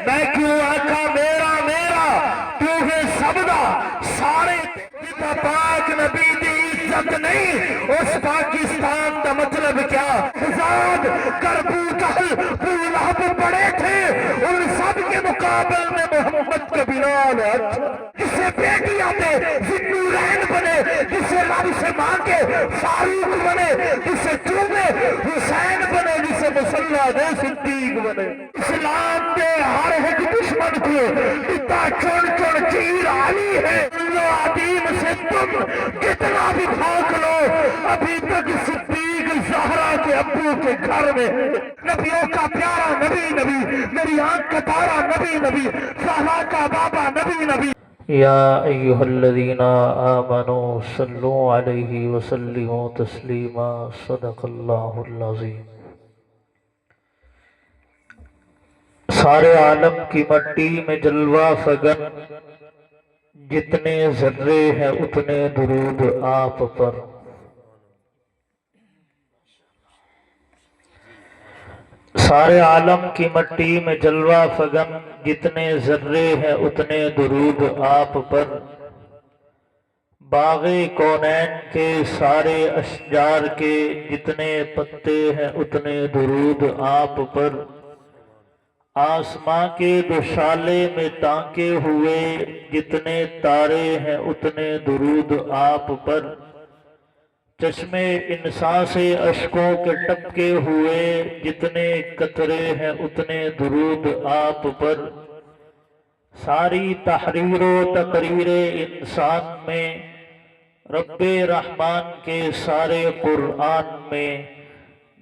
میں کیوں آقا میرا میرا تو ہے سب دا سارے جتا پاک نبی دی عزت نہیں اس پاکستان دا مطلب کیا زاد کربو جہل بو لہب پڑے تھے ان سب کے مقابل میں محمد کا بلال ہے جسے بیٹی آتے ذنورین بنے جسے رب سے مانگے فاروق بنے جسے چومے حسین بنے جسے مسلح دے صدیق بنے اسلام دے ہر ایک دشمن کو اتنا چون چون چیر علی ہے اللہ عدیم سے تم کتنا بھی بھاگ لو ابھی تک صدیق زہرا کے ابو کے گھر میں نبیوں کا پیارا نبی نبی میری آنکھ کا تارا نبی نبی زہرا کا بابا نبی نبی یا ایہا الذین آمنوا صلوا علیہ وسلموا تسلیما صدق اللہ العظیم۔ سارے عالم کی مٹی میں جلوہ فگن جتنے ذرے ہیں اتنے درود آپ پر۔ سارے عالم کی مٹی میں جلوہ فگن جتنے ذرے ہیں اتنے درود آپ پر۔ باغ کونین کے سارے اشجار کے جتنے پتے ہیں اتنے درود آپ پر۔ آسماں کے دوشالے میں ٹانکے ہوئے جتنے تارے ہیں اتنے درود آپ پر۔ چشمے انسان سے اشکوں کے ٹپکے ہوئے جتنے قطرے ہیں اتنے درود آپ پر۔ ساری تحریر و تقریر انسان میں رب رحمان کے سارے قرآن میں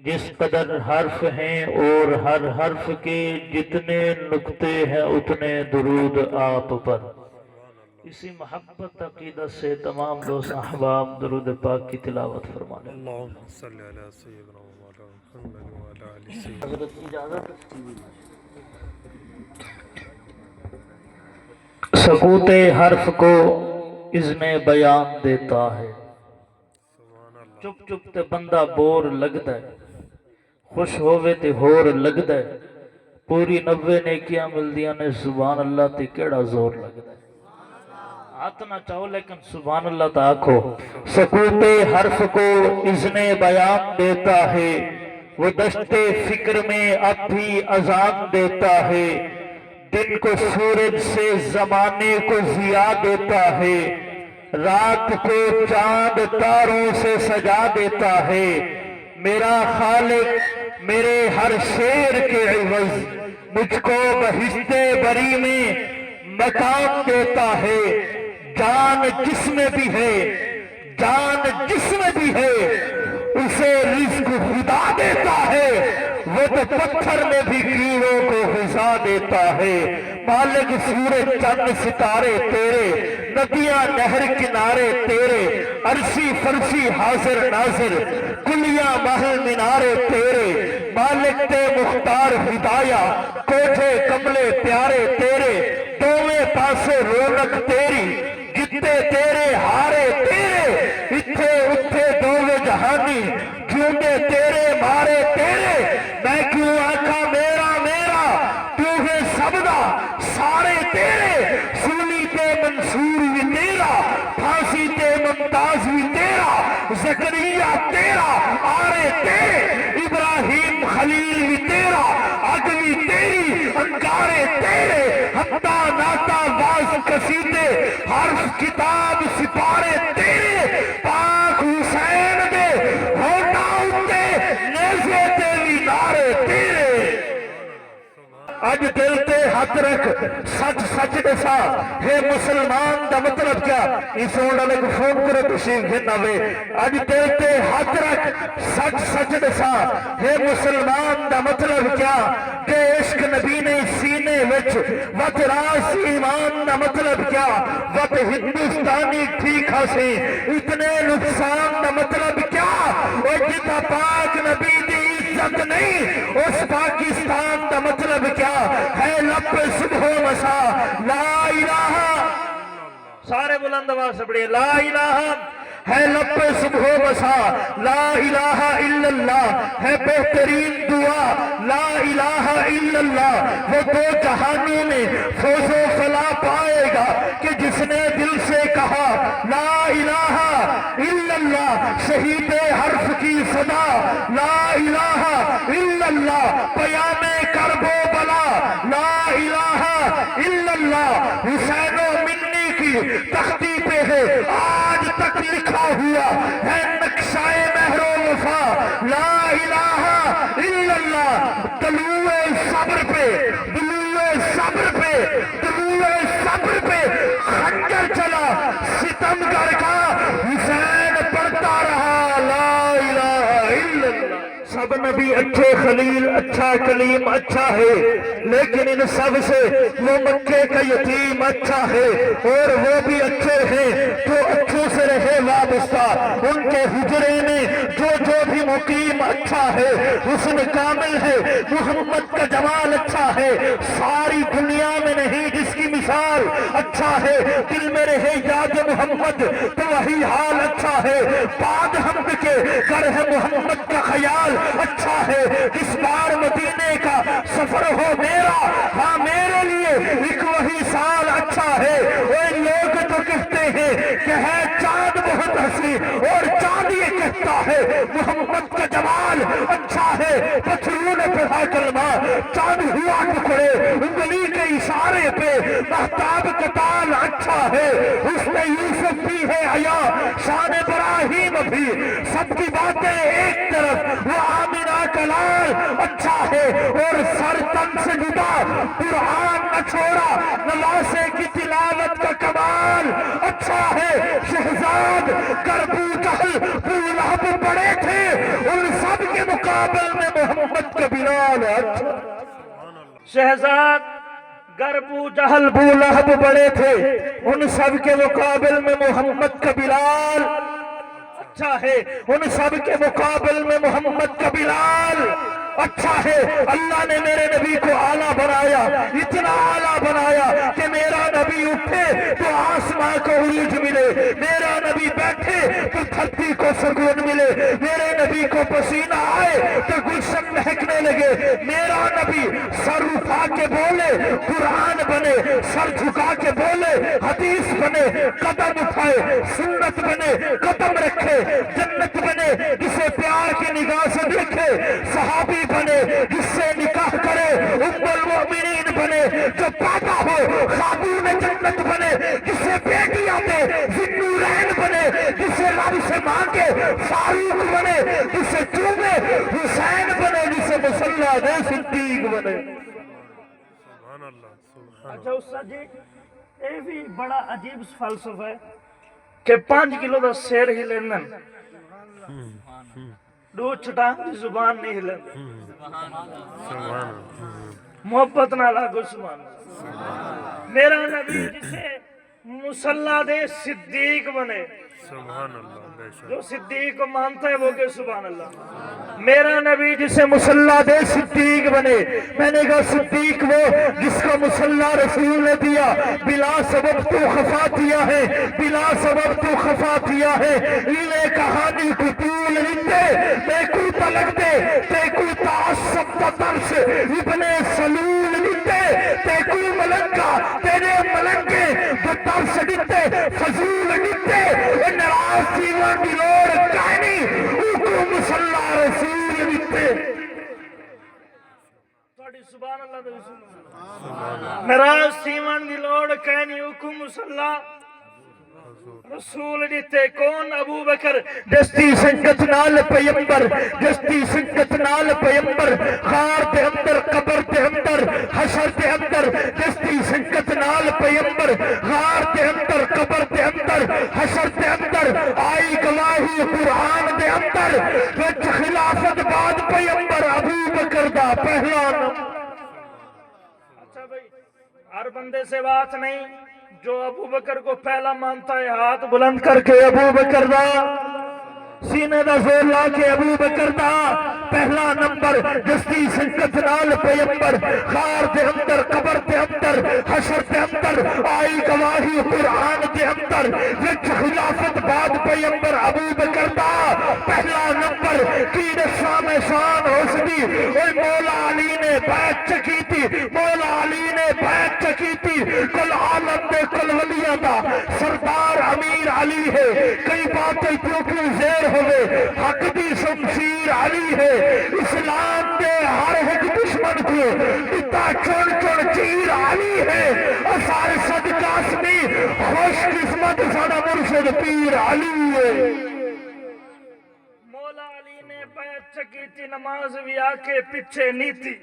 جس قدر حرف ہیں اور ہر حرف کے جتنے نقطے ہیں اتنے درود آپ پر۔ اسی محبت عقیدت سے تمام دوست احباب درود پاک کی تلاوت فرمانے۔ اللہم صلی علی سیدنا مولانا محمد وعلی آلہ سیدنا۔ حضرت اجازت سکوت حرف کو اذن بیان دیتا ہے۔ چپ چپ تے بندہ بور لگدا ہے، خوش ہووے تے ہور لگدا ہے، پوری 90 نیکیاں ملدیاں نے سبحان اللہ تے کیڑا زور لگدا ہے۔ ہاتھ نہ چاہو لیکن سبحان اللہ تا آکھو۔ سکوت حرف کو اذن بیان دیتا ہے، وہ دشت فکر میں اب بھی اذان دیتا ہے، دن کو سورج سے زمانے کو ضیاء دیتا ہے، رات کو چاند تاروں سے سجا دیتا ہے، میرا خالق میرے ہر شعر کے عوض مجھ کو بہشت بری میں مقام دیتا ہے۔ جان جس میں بھی ہے، جان جس میں بھی ہے، اسے رزق خدا دیتا ہے، وہ تو پتھر میں بھی کیڑوں کو غذا دیتا ہے۔ مالک سورج چند ستارے تیرے، ندیاں نہر کنارے تیرے، عرشی فرشی حاضر ناظر، کلیاں محل مینارے تیرے، مالک تے مختار ہدایہ، کوٹھے کملے پیارے تیرے، دوویں پاسے رونق تیری، جتے تیرے ہارے تیرے، اتھے اتھے دوویں جہانی، جوندے تیرے مارے تیرے، میں کیوں آقا میرا میرا تو ہے سب دا سارے تیرے، سونی تے منصور بھی تیرا، پھانسی تے ممتاز بھی تیرا، زکریا تیرا آرے تیرے، ابراہیم خلیل بھی تیرا، اگلی تیری انکارے تیرے، حتیٰ ناتا باز قصیدے حرف کتاب سپارے تیرے، پاک حسین دے ہوتا ہوتے نیزے تیری نارے تیرے۔ اج دل تے ہاتھ رکھ سچ سچ دسا ہے مسلمان دا مطلب کیا اس والے کو فون کرو تشریف گھن آوے۔ اج دل تے ہاتھ رکھ سچ سچ دسا ہے مسلمان دا مطلب کیا کہ عشق نبی نے سینے وچ وت راس ایمان دا مطلب کیا وت ہندوستانی ٹھیک ہاسی اتنے نقصان دا مطلب کیا اور جتا پاک نبی دی عزت نہیں اس پاکستان دا مطلب کیا ہے لب صبح و مساء لا الہ سارے بلند آواز سے پڑھیے لا الہ ہے لب پہ صبح و مسا لا الہ الا اللہ، ہے بہترین دعا لا الہ الا اللہ۔ وہ دو جہانوں میں فوز و فلاح پائے گا کہ جس نے دل سے کہا لا الہ الا اللہ، شہید حرف کی صدا لا الہ الا اللہ، پیام کرب و بلا لا الہ الا اللہ۔ حسین و منی کی تختی پہ ہے آج تک لکھا ہوا ہے نقشہ مہر و وفا لا الہ الا اللہ۔ طلوع صبر پہ طلوع صبر پہ طلوع صبر پہ خنجر چلا ستمگر کا، حسین پڑھتا رہا لا الہ الا اللہ۔ سب نبی اچھے، خلیل اچھا، کلیم اچھا ہے، لیکن ان سب سے وہ مکے کا یتیم اچھا ہے، اور وہ بھی اچھے ہیں جو اچھوں سے رہے وابستہ۔ ان کے حجرے میں جو بھی مقیم اچھا ہے، حسن کامل ہے، محمد کا جمال اچھا ہے، ساری دنیا میں نہیں جس کی مثال اچھا ہے۔ دل میں رہے یاد محمد تو وہی حال اچھا ہے، بعد حمد کے گر ہے محمد کا خیال اچھا ہے۔ اس بار مدینے کا سفر ہو میرا، ہاں میرے لیے ایک وہی سال اچھا ہے۔ وہ لوگ تو کہتے ہیں کہ ہے چاند بہت ہنسی، اور چاند یہ کہتا ہے محمد کا جمال اچھا ہے۔ پتھروں نے پڑھا کلمہ، چاند ہوا ٹکڑے، انگلی کے اشارے پہ مہتاب کا تال اچھا ہے۔ اس میں یوسف بھی ہے حیا، شان ابراہیم بھی، سب کی باتیں ایک طرف، وہ آمینہ کا لال اچھا ہے، اور سر تن سے جدا قرآن نہ چھوڑا، نواسے کی تلاوت کا کمال اچھا ہے۔ شہزاد گر ابو جہل ابو لہب بڑے تھے، ان سب کے مقابل میں محمد کا بلال اچھا۔ شہزاد گر ابو جہل ابو لہب بڑے تھے، ان سب کے مقابل میں محمد کا بلال اچھا ہے، ان سب کے مقابل میں محمد کا بلال اچھا ہے۔ اللہ نے میرے نبی کو اعلیٰ بنایا، اتنا اعلیٰ بنایا کہ میرا نبی اٹھے تو آسمان کو عروج ملے، میرا نبی بیٹھے تو دھرتی کو سکون ملے، میرے نبی کو پسینہ آئے تو گلشن مہکنے لگے، میرا نبی سر اٹھا کے بولے قرآن بنے، سر جھکا کے بولے حدیث بنے، قدم اٹھائے سنت بنے، قدم رکھے جنت بنے، جسے پیار کی نگاہ سے دیکھے صحابی بنے، جس سے نکاح کرے ام المؤمنین بنے، جو پیدا ہو خاتون جنت بنے، جسے بیٹیاں دے ذوالنورین بنے، جسے رب سے مانگے فاروق بنے، جسے چومے حسین بنے، جسے مصلی دے صدیق بنے۔ سبحان اللہ سبحان اچھا استاد جی، یہ بھی بڑا عجیب فلسفہ ہے کہ 5 کلو دا سیر ہی لینا، دو چھٹان دی زبان نہیں لینا، اللہ محبت نہ لاگو سبحان اللہ۔ میرا نبی جسے مصلی دے صدیق بنے، سبحان اللہ بے شک جو صدیق کو مانتا ہے وہ کہ سبحان اللہ۔ میرا نبی جسے مصلی دے صدیق بنے، میں نے کہا صدیق وہ جس کو مصلی رسول نے دیا، بلا سبب تو خفا دیا ہے، بلا سبب تو خفا دیا ہے، انہیں کہانی کو طول لندے تے کو تلک دے تے کو تعصب تا ترس ابن سلول لندے تے کو ملنگا تیرے ملنگے جو ترس لندے فضول لندے نراز سیمان دی لوڑ کہنی اوکو مصلی رسول لندے۔ توڑی سبحان اللہ دے رسول نراز سیمان دی لوڑ کہنی اوکو مصلی رسول دیتے کون؟ ابو بکر جستی سنگت نال پیمبر، جستی سنگت نال پیمبر، غار دے اندر قبر دے اندر حشر دے اندر، جستی سنگت نال پیمبر، غار دے اندر قبر دے اندر حشر دے اندر، آئی گواہی قرآن دے اندر، وچ خلافت بعد پیمبر ابو بکر دا پہلا نمبر۔ اچھا بھائی، ہر بندے سے بات نہیں، جو ابو بکر کو پہلا مانتا ہے ہاتھ بلند کر کے ابو بکر دا سینے دا زور لا کے ابو بکر دا پہلا نمبر، جستی سنگت نال پیمبر، غار دے اندر قبر دے اندر اندر حشر کے اندر آئی گواہی قرآن کے اندر وچ خلافت بعد پیغمبر ابو بکر دا پہلا نمبر کی شام شان حسنی اوے مولا علی نے بیعت چکی تھی مولا علی نے بیعت چکی تھی کل عالم دے کل ولیاں دا سردار امیر علی ہے کئی باتیں کیوں زیر ہوئے حق دی شمشیر علی ہے اسلام دے ہر ایک دشمن کو اتنا چون چون چیر علی ہے اثار صدقہ اسمی خوش قسمت ساڑا مرشد پیر علی ہے مولا علی نے بیعت چکی تھی نماز ویا کے پیچھے نیتی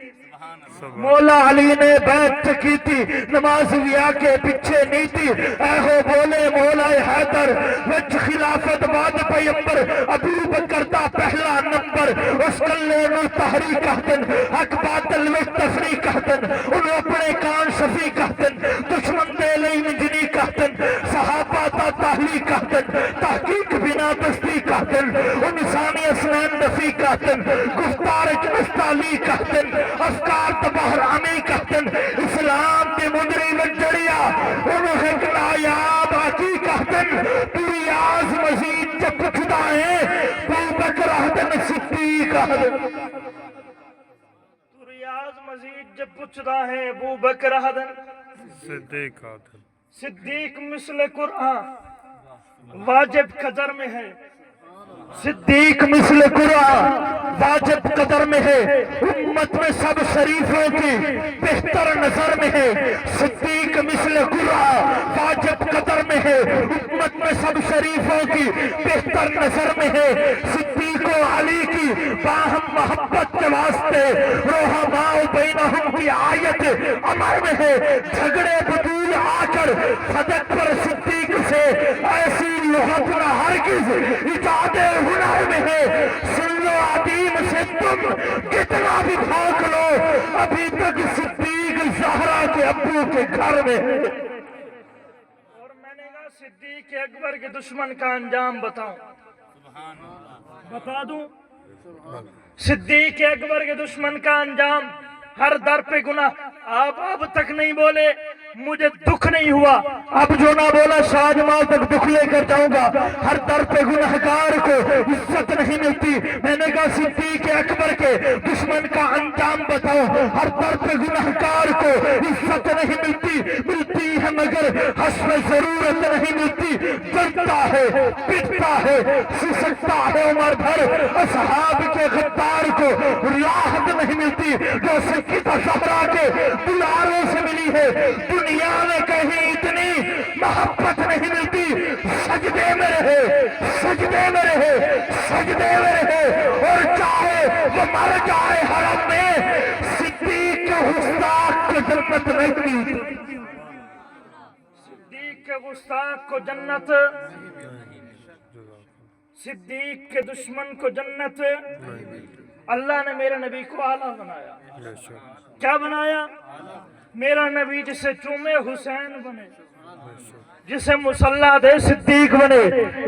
مولا علی نے بیعت چکی تھی نماز ویا کے پیچھے نیتی اے ہو بولے مولا حیدر وچ خلافت بعد پیغمبر ابو بکر دا پہلا نمبر اس کلے نو تحریک کہتن حق باطل وچ تفریق کہتن انہوں اپنے کان شفی کہتن دشمن دے لئی منجنی کہتن صحابہ تا تحلیق کہتن تحقیق بنا تصدیق کہتن انسانی اسنان نفی کہتن گفتار جمستالی کہتن افکار تباہر عمی کہتن اسلام تے مدری وجڑیا انہوں خکلا یا باقی کہتن پوری آز مزید جب پچھتا ہے ابو بکر احدن صدیق کہتن پوری آز مزید جب پچھتا ہے ابو بکر احدن صدیق آدم صدیق مثل قرآن واجب قدر میں ہے صدیق مثل قرآن واجب قدر میں ہے امت میں سب شریفوں کی بہتر نظر میں ہے صدیق مثل قرآن واجب قدر میں ہے امت میں سب شریفوں کی بہتر نظر میں ہے صدیق و علی کی باہم محبت کے واسطے رحماء بینہم کی آیت امر میں ہے جھگڑے بدول آ کر صدق پر صدیق سے ایسی لغت نہ ہرگز ایجاد ہنر میں ہے سن لو عدیم سے تم کتنا بھی بھاگ لو ابھی تک صدیق زہرا کے ابو کے گھر میں ہے اور میں نے کہا صدیق اکبر کے دشمن کا انجام بتاؤں بتا دوں صدیق اکبر کے دشمن کا انجام ہر در پہ گناہ آپ اب تک نہیں بولے مجھے دکھ نہیں ہوا اب جو نہ بولا شاہجمال تک دکھ لے کر جاؤں گا ہر در پہ گناہگار کو عزت نہیں ملتی میں نے کہا صدیق اکبر کے دشمن کا انجام بتاؤ ہر در پہ گناہگار کو عزت نہیں ملتی ہے مگر حسب ضرورت نہیں ملتی ڈرتا ہے پٹتا ہے سسکتا ہے عمر بھر اصحاب کے غدار کو راحت نہیں ملتی جو سکت زہرا کے دلاروں سے ملی ہے دنیا میں کہیں اتنی محبت نہیں ملتی سجدے میں رہے سجدے میں رہے سجدے میں رہے اور چاہے وہ مر جائے حرم میں صدیق کے گستاخ کو جنت نہیں ملتی صدیق کے گستاخ کو جنت صدیق کے دشمن کو جنت اللہ نے میرے نبی کو اعلیٰ بنایا کیا بنایا میرا نبی جسے چومے حسین بنے جسے مسلح دے صدیق بنے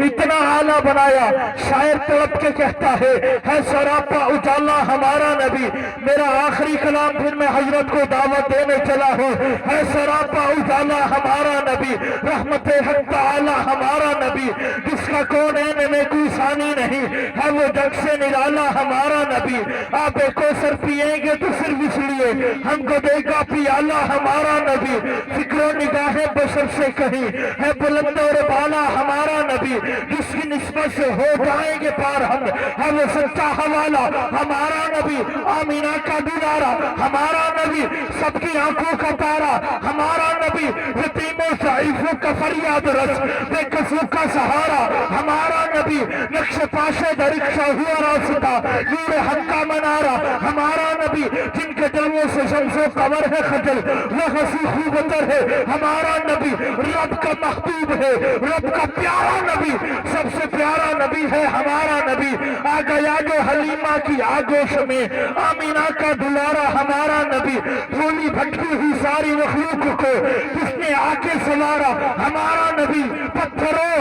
اتنا اعلیٰ بنایا شاعر تڑپ کے کہتا ہے سراپا اجالا ہمارا نبی میرا آخری کلام پھر میں حضرت کو دعوت دینے چلا ہوں ہے سراپا اجالا ہمارا نبی رحمت حق تعالی ہمارا نبی جس کا کونین میں کوئی ثانی نہیں ہے وہ جگ سے نرالا ہمارا نبی آپ کوثر پیئیں گے تو صرف اس لیے ہم کو دے گا پیالہ ہمارا نبی فکر و نگاہ بشر سے کہیں ہے بلند اور بالا ہمارا نبی جس کی نسبت سے ہو جائیں گے پار ہم ہے وہ سچا حوالہ ہمارا نبی آمینہ کا دلارا ہمارا نبی سب کی آنکھوں کا تارا ہمارا نبی یتیم و ضعیفوں کا فریاد رس بے کسوں کا سہارا ہمارا نبی نقش پاشے درکشہ ہوا راستہ نور حق کا منارہ ہمارا نبی جن کے جلووں سے شمس و قمر ہے خجل وہ ہنسی خوبتر ہے ہمارا نبی رب کا محبوب ہے رب کا پیارا نبی سب سے پیارا نبی ہے ہمارا نبی آ گیا جو حلیمہ کی آگوش میں آمینہ کا دلارا ہمارا نبی بھولی بھٹکی ہوئی ساری مخلوق کو جس نے آ کے سنوارا ہمارا نبی. پتھروں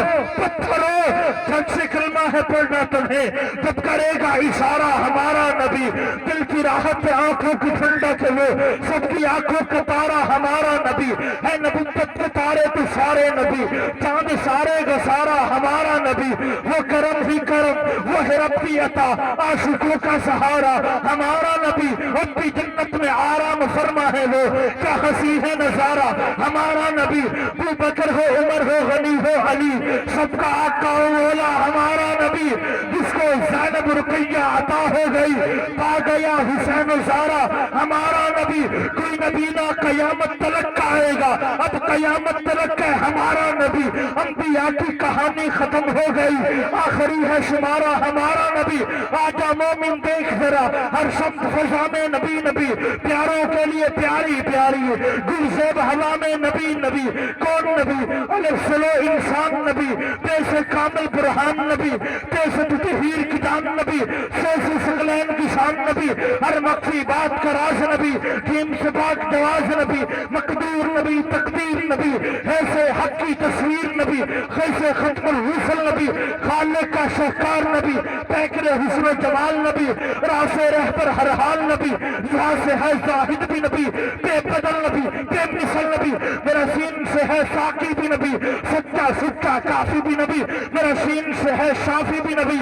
جھٹ سے کلمہ ہے پڑھنا تمہیں, جب کرے گا اشارہ ہمارا نبی. دل کی راحت ہے آنکھوں کی ٹھنڈک ہے وہ, سب کی آنکھوں کا تارا ہمارا نبی ہے. نبوت کے تارے تو سارے نبی, چاند سارے کا سارا ہمارا نبی. وہ کرم ہی کرم, وہ ہے رب کی عطا, عاشقوں کا سہارا ہمارا نبی. ربی جنت میں آرام فرما ہے وہ, کیا ہنسی ہے نظارہ ہمارا نبی. ابو بکر ہو, عمر ہو, غنی ہو, علی, سب کا آقا و مولا ہمارا نبی. جس کو زینب رقیہ عطا ہو گئی, پا گیا حسین و زارا ہمارا نبی. کوئی نبی نہ قیامت تلک کا آئے گا, اب قیامت تلک ہے ہمارا نبی. انبیاء کی کہانی ختم ہو گئی, آخری ہے شمارہ ہمارا نبی. آجا مومن دیکھ ذرا ہر شمس فضا میں نبی نبی, پیاروں کے لیے پیاری پیاری, گلزیب ہوا میں نبی نبی. کون نبی؟ الف سلو انسان نبی, پیسے کامل برہان نبی, پیسے تطہیر کی جان نبی, سیسے سگلین کی شان نبی, ہر مخفی بات کا راز نبی, جیم سے پاک جواز نبی, مقدور نبی, تقدیر نبی, ایسے حق کی تصویر نبی, خیسے ختم الرسل نبی, خالق کا شہکار نبی, پیکر حسن و جمال نبی, راس رہبر ہر حال نبی, یہاں سے ہے زاہد بھی نبی, بے بدل نبی, بے مثل نبی, میرا سین سے ہے ساقی بھی نبی, سچا سچا کافی بھی نبی, میرا سین سے ہے شافی بھی نبی,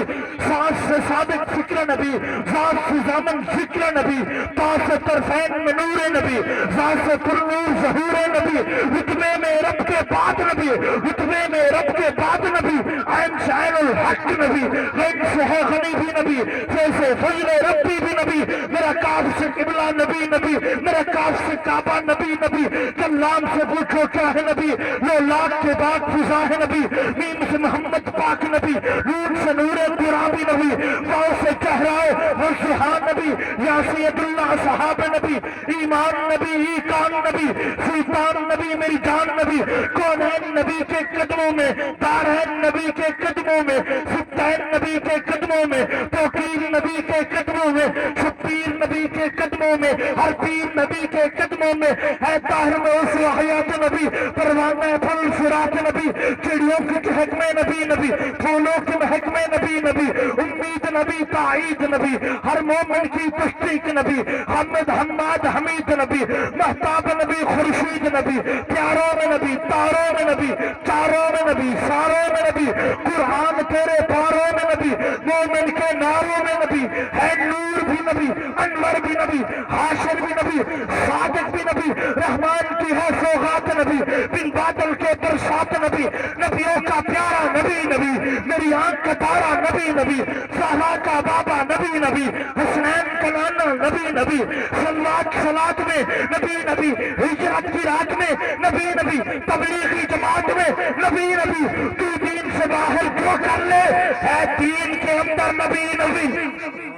سانس سے صادق فکر نبی, ذات سے زامن ذکر نبی, پاس سے طرفین میں نور نبی, ذات سے پر نور ظہور نبی, رتبے میں رب کے بعد نبی, رتبے میں رب کے بعد نبی, عین شعین الحق نبی, غین سے ہے غنی بھی نبی, جیسے فضل ربی بھی نبی, میرا کاف سے قبلہ نبی نبی, میرا کاف سے کعبہ نبی نبی, کلام سے پوچھو کیا ہے نبی, لو لاکھ کے بعد فضا ہے نبی, میم سے محمد پاک نبی, نور سے نور قرآن نبی, واؤ سے چہرائے وجہان نبی, یا سید اللہ صحاب نبی, ایمان نبی, ایقان نبی, سلطان نبی, میری جان نبی, کونین نبی کے قدموں میں, دارین نبی کے قدموں میں, ستین نبی کے قدموں میں, توقیر نبی کے قدموں میں, شبیر نبی کے قدموں میں, ہر پیر نبی کے قدموں میں, ہے طاہر میں اس حیات نبی, پروانہ پھل فراق نبی, چڑیوں کی چہک میں نبی نبی, پھولوں کی مہک میں نبی نبی, امید نبی, تائید نبی, ہر مومن کی تصدیق نبی, حمد حماد حمید نبی, مہتاب نبی, خورشید نبی, پیاروں میں نبی, تاروں میں نبی, چاروں میں نبی, ساروں میں نبی, قرآن تیرے پاروں میں نبی, مومن کے ناروں میں نبی, ہے نور بھی نبی, انور بھی نبی, حاشر بھی نبی, صادق بھی نبی, رحمان کی ہے سوغات نبی, بن بادل کے برسات نبی, نبیوں کا پیارا نبی نبی, میری آنکھ کا تارا نبی نبی, زہرا کا بابا نبی نبی, حسنین کا نانا نبی نبی, صلوات میں نبی نبی, ہجرت کی رات میں نبی نبی, تبلیغی جماعت میں نبی نبی, تو دین سے باہر جو کر لے ہے دین کے اندر نبی نبی.